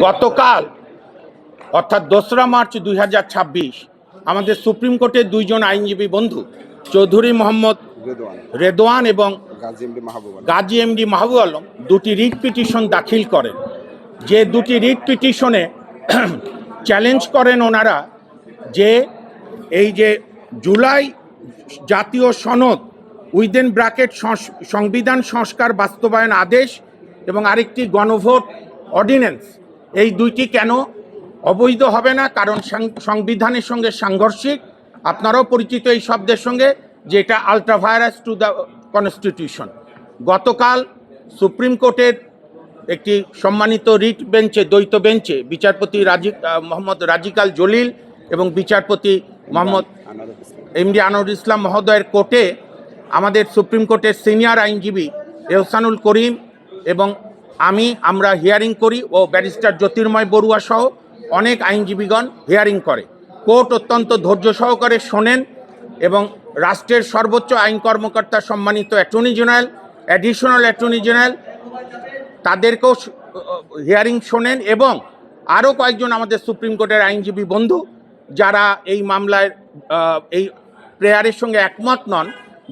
গতকাল অর্থাৎ 2রা মার্চ 2026 আমাদের সুপ্রিম কোর্টের দুইজন আইনজীবী বন্ধু চৌধুরী মোহাম্মদ রেদওয়ান এবং গাজী এমডি মাহবুব আলম দুটি রিট পিটিশন দাখিল করেন। যে দুটি রিট পিটিশনে চ্যালেঞ্জ করেন ওনারা যে এই যে জুলাই জাতীয় সনদ উইদিন ব্র্যাকেট সংবিধান সংস্কার বাস্তবায়ন আদেশ এবং আরেকটি গণভোট অর্ডিন্যান্স, এই দুইটি কেন অবৈধ হবে না, কারণ সংবিধানের সঙ্গে সাংঘর্ষিক। আপনারাও পরিচিত এই শব্দের সঙ্গে, যেটা আল্ট্রাভায়ারাস টু দ্য কনস্টিটিউশন। গতকাল সুপ্রিম কোর্টের একটি সম্মানিত রিট বেঞ্চে, দ্বৈত বেঞ্চে বিচারপতি মোহাম্মদ রাজিকাল জলিল এবং বিচারপতি মোহাম্মদ এমডি আনোয়ার ইসলাম মহোদয়ের কোর্টে আমাদের সুপ্রিম কোর্টের সিনিয়র আইনজীবী এহসানুল করিম এবং আমরা হিয়ারিং করি ও ব্যারিস্টার জ্যোতির্ময় বড়ুয়া সহ অনেক আইনজীবীগণ হিয়ারিং করে। কোর্ট অত্যন্ত ধৈর্য সহকারে শোনেন এবং রাষ্ট্রের সর্বোচ্চ আইন কর্মকর্তা সম্মানিত attorney general, additional attorney general, তাদেরকেও হিয়ারিং শোনেন এবং আরও কয়েকজন আমাদের সুপ্রিম কোর্টের আইনজীবী বন্ধু যারা এই মামলায় এই প্রেয়ারের সঙ্গে একমত নন।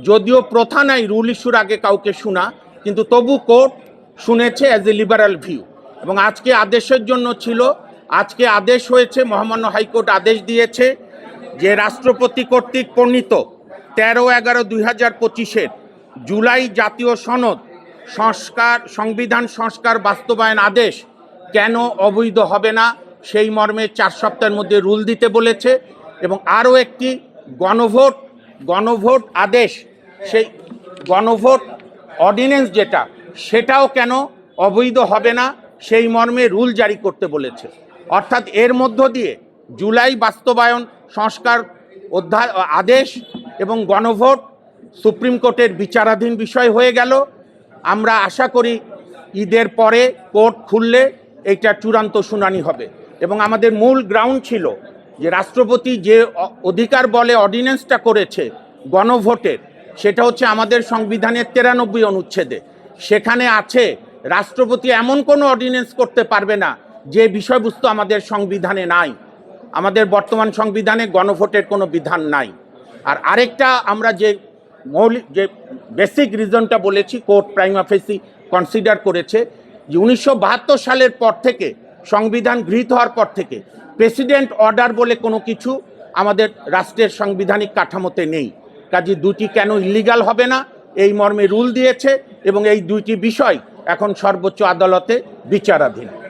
যদিও প্রথা নাই রুল ইস্যুর আগে কাউকে শোনা, কিন্তু তবু কোর্ট শুনেছে অ্যাজ এ লিবারাল ভিউ। এবং আজকে আদেশের জন্য ছিল, আজকে আদেশ হয়েছে, মহামান্য হাইকোর্ট আদেশ দিয়েছে যে রাষ্ট্রপতি কর্তৃক প্রণীত 13/11/2025 জুলাই জাতীয় সনদ সংবিধান সংস্কার বাস্তবায়ন আদেশ কেন অবৈধ হবে না, সেই মর্মে 4 সপ্তাহের মধ্যে রুল দিতে বলেছে। এবং আরও একটি গণভোট আদেশ, সেই গণভোট অর্ডিন্যান্স যেটা, সেটাও কেন অবৈধ হবে না, সেই মর্মে রুল জারি করতে বলেছে। অর্থাৎ এর মধ্য দিয়ে জুলাই বাস্তবায়ন সংস্কার আদেশ এবং গণভোট সুপ্রিম কোর্টের বিচারাধীন বিষয় হয়ে গেল। আমরা আশা করি ঈদের পরে কোর্ট খুললে এইটা চূড়ান্ত শুনানি হবে। এবং আমাদের মূল গ্রাউন্ড ছিল যে রাষ্ট্রপতি যে অধিকার বলে অর্ডিন্যান্সটা করেছে গণভোটের, সেটা হচ্ছে আমাদের সংবিধানের 93 অনুচ্ছেদে। সেখানে আছে রাষ্ট্রপতি এমন কোনো অর্ডিন্যান্স করতে পারবে না যে বিষয়বস্তু আমাদের সংবিধানে নাই। আমাদের বর্তমান সংবিধানে গণভোটের কোনো বিধান নাই। আর আরেকটা আমরা যে বেসিক রিজনটা বলেছি, কোর্ট প্রাইমা ফেসি কনসিডার করেছে যে 1972 সালের পর থেকে, সংবিধান গৃহীত হওয়ার পর থেকে প্রেসিডেন্ট অর্ডার বলে কোনো কিছু আমাদের রাষ্ট্রের সাংবিধানিক কাঠামোতে নেই। কাজে দুটি কেন ইলিগাল হবে না, এই মর্মে রুল দিয়েছে এবং এই দুইটি বিষয় এখন সর্বোচ্চ আদালতে বিচারাধীন।